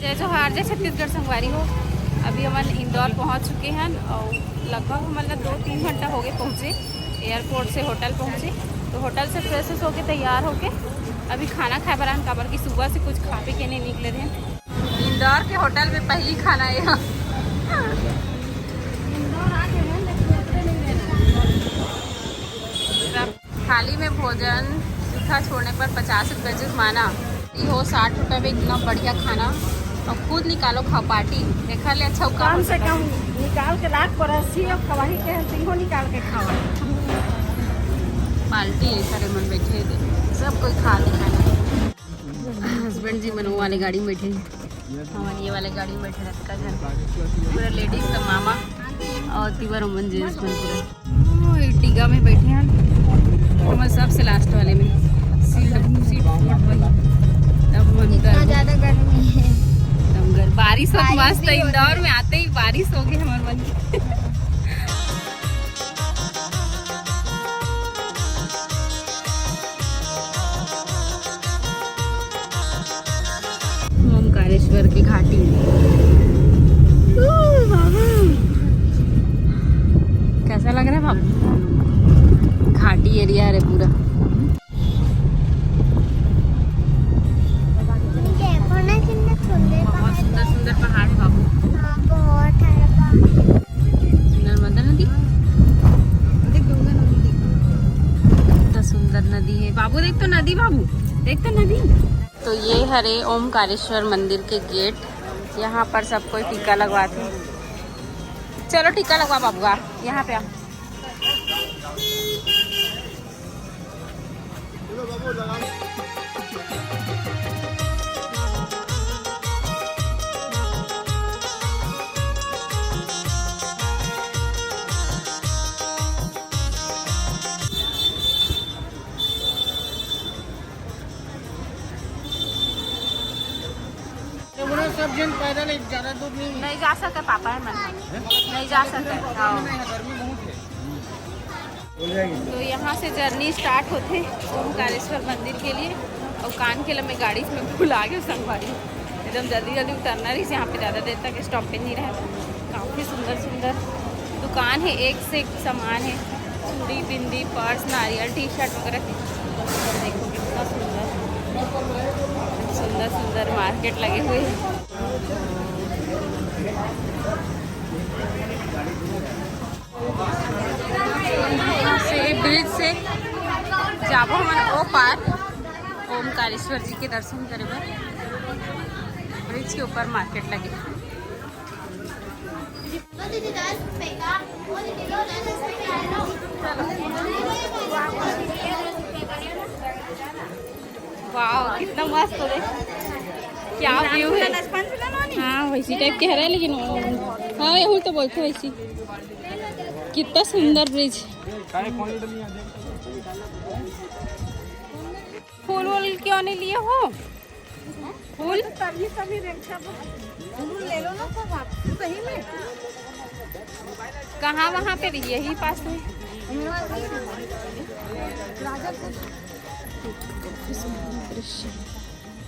जय जोहार, जय छत्तीसगढ़ संगवारी हो। अभी हम इंदौर पहुंच चुके हैं और लगभग मतलब 2-3 घंटा हो गए पहुंचे। एयरपोर्ट से होटल पहुंचे तो होटल से फ्रेश होके तैयार होके अभी खाना खाए बरान काबर की सुबह से कुछ खा पी के नहीं निकले थे। इंदौर के होटल में पहली खाना है यहाँ। थाली में भोजन सूखा छोड़ने पर 50 रुपये जुर्माना। हो 60 रुपये में इतना बढ़िया खाना और खुद निकालो खाओ पार्टी देखा ले अच्छा कम से कम निकाल के लाख परसी और खवाही के तीनों निकाल के खाओ। पार्टी है सारे मन बैठे थे सब कोई खा ले खाना। हस्बैंड जी मनु वाले गाड़ी में बैठे हमारे ये वाले गाड़ी में बैठे रहते का जन पूरा लेडीज का मामा और तिवर उमन जेंट्स पूरा टीगा में बैठे हैं हम सबसे लास्ट वाले में सीट ज्यादा गर्मी है। बारिश हो मस्त इंदौर में आते ही बारिश हो गई हमारे मन की। ओमकारेश्वर की घाटी कैसा लग रहा है बाबू? घाटी एरिया है पूरा। बहुत सुंदर सुंदर पहाड़ है बाबू। नर्मदा नदी कितना सुंदर नदी है बाबू। देख तो नदी बाबू, देख तो नदी। तो ये हरे ओमकारेश्वर मंदिर के गेट। यहाँ पर सब कोई टीका लगवाते हैं। चलो टीका लगवा बाबू आ यहाँ पे आ। सब जन पैदल ज्यादा दूर नहीं जा सकते पापा है मन नहीं जा सकते। तो यहाँ से जर्नी स्टार्ट होते ओमकारेश्वर मंदिर के लिए और कान के लम्बे गाड़ी में भुला गए संगवारी एकदम जल्दी जल्दी उतरना रही। यहाँ पे ज़्यादा देर तक स्टॉप पे नहीं रहता। काफ़ी सुंदर सुंदर दुकान है, एक से एक सामान है। चूड़ी बिंदी पर्स नारियल टी शर्ट वगैरह देखो कितना सुंदर सुंदर सुंदर मार्केट लगे हुए हैं। से ब्रिज से जाबो हम ओ पार ओमकारेश्वर जी के दर्शन करे ब्रिज के ऊपर मार्केट लगे। वाह कितना मस्त हो क्या व्यू है। हाँ वैसी टाइप के है लेकिन हाँ यही तो बोलते वैसी। कितना सुंदर ब्रिज। फूल वूल क्यों नहीं लिए हो? फूल तभी ले लो ना सब आप सही में। कहाँ वहाँ पे यही पास में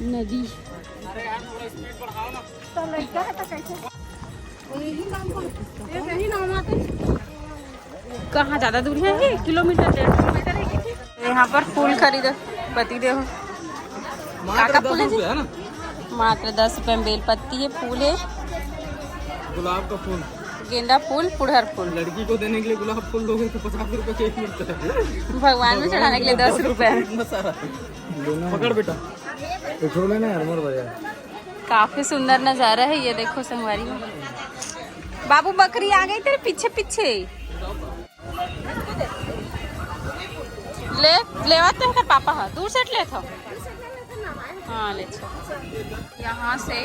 नदी। कहाँ ज्यादा दूर है? 1 किलोमीटर 1.5 किलोमीटर है। यहाँ पर फूल खरीदो पति दे काका फूल है ना मात्र 10 रुपए में। बेलपत्ती है, फूल है, गुलाब का फूल, गेंदा फूल, पुड़हर फूल। लड़की को देने के लिए गुलाब फूल दोगे तो 50 रुपए केक मिलता है। भगवान में चढ़ाने के लिए 10 रुपए। पकड़ बेटा छोड़े ना यार, मोर बढ़िया। काफी सुंदर नजारा है ये देखो संगवारी। बाबू बकरी आ गई तेरे पीछे पीछे। ले आते हैं पापा। हाँ दूर से ले था। हाँ ले यहाँ से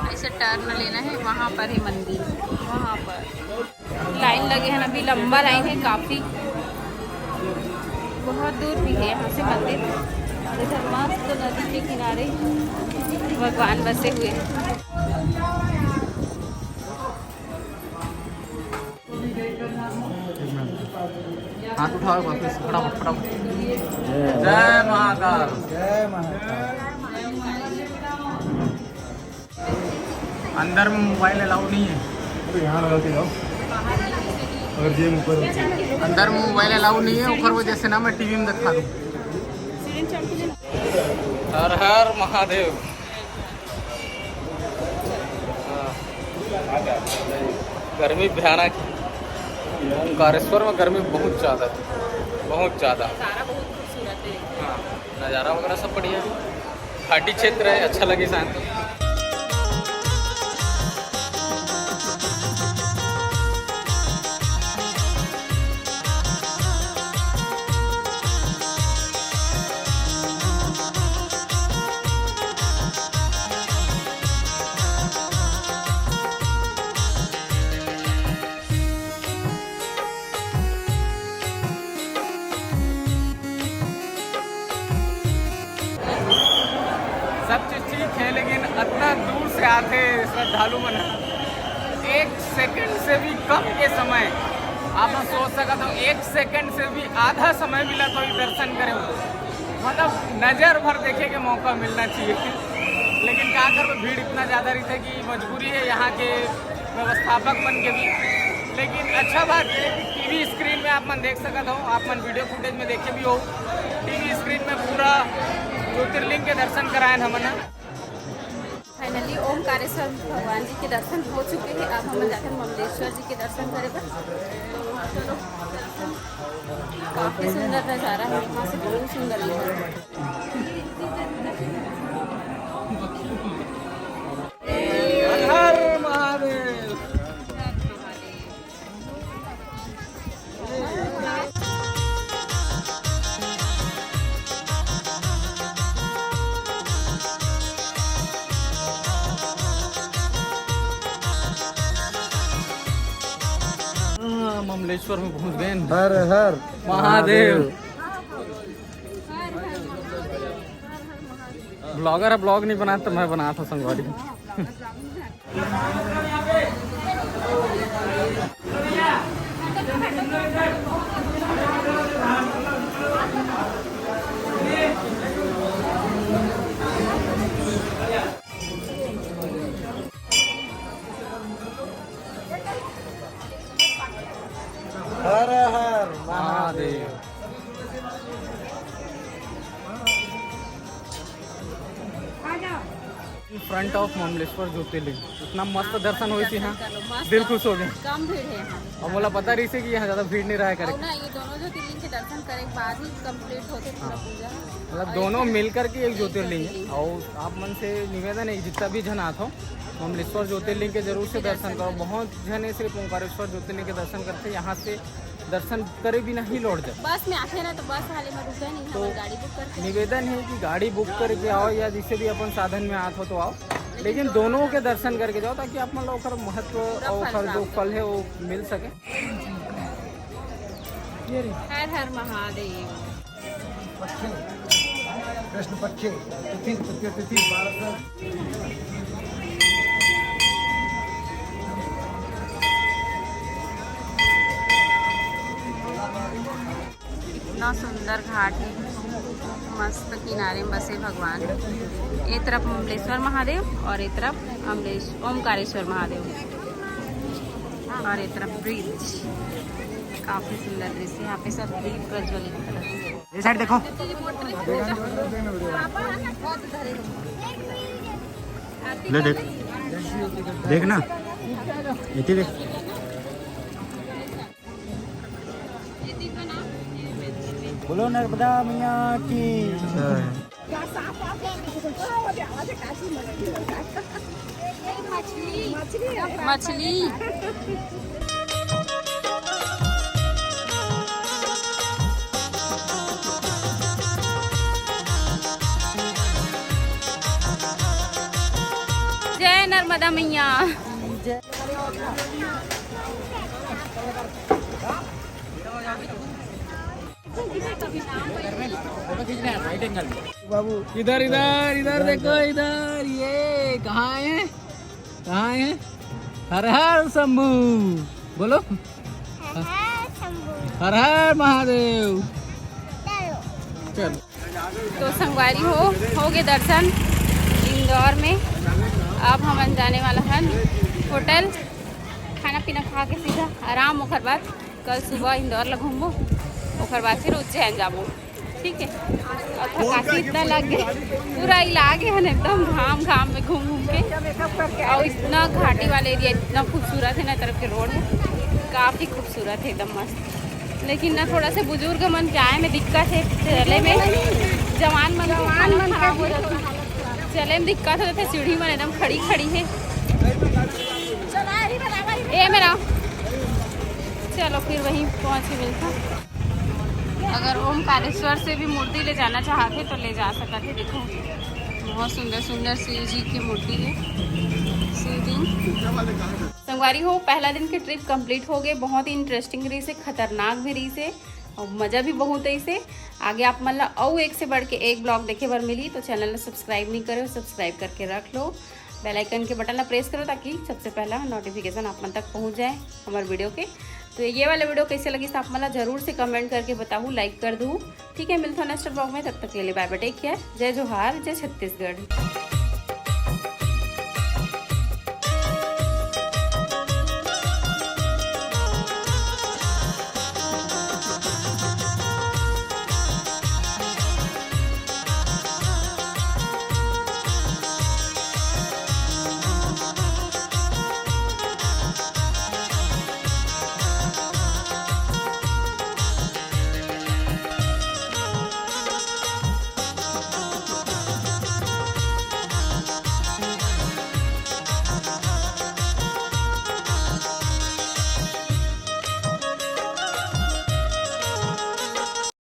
ऐसे टर्न लेना है, वहाँ पर है मंदिर। वहाँ पर लाइन लगे हैं, अभी लंबा लाइन है काफी। बहुत दूर भी है यहाँ से मंदिर। इधर मस्त नदी के किनारे भगवान बसे हुए हैं। हाथ उठाओ वापस, फटाफट फटाफट। जय महाकाल। जय महाकाल। अंदर में मोबाइल अलाउड नहीं है। अरे यहाँ लगा के जाओ अगर जेब ऊपर होती है। अंदर में मोबाइल अलाउड नहीं है, ऊपर वजह से ना मैं टीवी में दिखा दूँ। हर हर महादेव। गर्मी भयानक है। ओमकारेश्वर में गर्मी बहुत ज़्यादा है, बहुत ज़्यादा। हाँ, नज़ारा वगैरह सब बढ़िया है। घाटी क्षेत्र है, अच्छा लगे शांत। सब चीज़ ठीक है, लेकिन इतना दूर से आते श्रद्धालु मन 1 सेकंड से भी कम के समय आप सोच सकते हो, 1 सेकंड से भी आधा समय मिला तो ही दर्शन करें। मतलब नज़र भर देखे के मौका मिलना चाहिए, लेकिन क्या कर भीड़ इतना ज़्यादा रहता है कि मजबूरी है यहाँ के व्यवस्थापक मन के भी। लेकिन अच्छा बात है कि टीवी स्क्रीन में आप मन देख सकते हो, आप मन वीडियो फुटेज में देखे भी हो, टीवी स्क्रीन में पूरा ज्योतिर्लिंग के दर्शन कराए हमने। फाइनली ओमकारेश्वर भगवान जी के दर्शन हो चुके हैं। अब हम जाकर ममलेश्वर जी के दर्शन करेंगे। चलो, काफ़ी सुंदर नज़ारा है वहाँ से, बहुत सुंदर लग रहा है। हर महादेव। ममलेश्वर में पहुंच गए। हर हर महादेव। ब्लॉगर है, ब्लॉग नहीं बनाता, मैं बना था संगवारी। हर हर महादेव। फ्रंट ऑफ ममलेश्वर ज्योतिर्लिंग, इतना मस्त दर्शन हुई थी यहाँ, दिल खुश हो गए। कम भीड़ है यहाँ, और बोला पता रही से कि यहाँ ज़्यादा भीड़ नहीं रहा करे। और ना ये दोनों ज्योतिर्लिंग के दर्शन करे के बाद ही कंप्लीट होते पूरा पूजा। मतलब दोनों मिलकर के एक ज्योतिर्लिंग है। और आप मन से निवेदन है, जितना भी जन आते हो ममलेश्वर ज्योतिर्लिंग के जरूर से दर्शन करो। बहुत जन सिर्फ ओमकारेश्वर ज्योतिर्लिंग के दर्शन करते, यहाँ से दर्शन करे बिना ही लौट जाए। बस में आते ना तो बस वाले में रुके नहीं, तो हम गाड़ी बुक करके। निवेदन है कि गाड़ी बुक करके आओ या जिससे भी अपन साधन में आते हो तो आओ, लेकिन दोनों के दर्शन करके जाओ ताकि आप मतलब ओकर महत्व और जो फल है वो मिल सके। हर हर महादेव। कृष्ण पक्षे तिथि तृतीय तिथि 12 इतना सुंदर घाट है, मस्त किनारे में बसे भगवान। एक तरफ ममलेश्वर महादेव और एक तरफ ओमकारेश्वर महादेव, और एक तरफ ब्रिज। काफी सुंदर दृश्य, यहाँ पे सब दीप प्रज्वलित कर रहे हैं। ये साइड देखो। ले देख, देखना इतनी देख। बोलो नर्मदा मैया की। मछली जय नर्मदा मैया। बाबू इधर इधर इधर देखो, इधर ये कहाँ है, कहाँ है? हर हर शंभू बोलो, हर हर महादेव। चलो तो संगवारी हो गए दर्शन इंदौर में। अब हम जाने वाला है होटल, खाना पीना खा के सीधा आराम। ओकर बाद कल सुबह इंदौर ला घूमबो, ओकर बाद फिर उज्जैन जाबो। ठीक है, और थकासी इतना लग गई, पूरा इलाके है एकदम घाम घाम में घूम घूम के। और इतना घाटी वाला एरिया इतना खूबसूरत है ना, तरफ के रोड काफ़ी खूबसूरत है, एकदम मस्त। लेकिन ना थोड़ा सा बुजुर्ग मन के आए में दिक्कत है, चले में जवान मन खराब हो जाती, चले में दिक्कत हो जाती है। सीढ़ी में एकदम खड़ी खड़ी है। ए मेरा चलो फिर वहीं पहुँच के मिलता। अगर ओमकारेश्वर से भी मूर्ति ले जाना चाहते तो ले जा सकते थे। देखो बहुत सुंदर सुंदर शिव जी की मूर्ति है, शिवलिंग। संगवारी हो, पहला दिन की ट्रिप कंप्लीट हो गए। बहुत ही इंटरेस्टिंग रही से, खतरनाक भी रही से, और मज़ा भी बहुत है इसे। आगे आप मतलब और एक से बढ़ के एक ब्लॉग देखे बार मिली तो चैनल को सब्सक्राइब नहीं करो, सब्सक्राइब करके रख लो। बेल आइकन के बटन प्रेस करो ताकि सबसे पहला नोटिफिकेशन आप मन तक पहुंच जाए हमारे वीडियो के। तो ये वाला वीडियो कैसे लगी तो आप मला जरूर से कमेंट करके बताऊँ, लाइक कर दूँ। ठीक है, मिलता हूँ नेक्स्ट ब्लॉग में, तब तक के लिए बाय बाय, टेक केयर, जय जोहार, जय छत्तीसगढ़।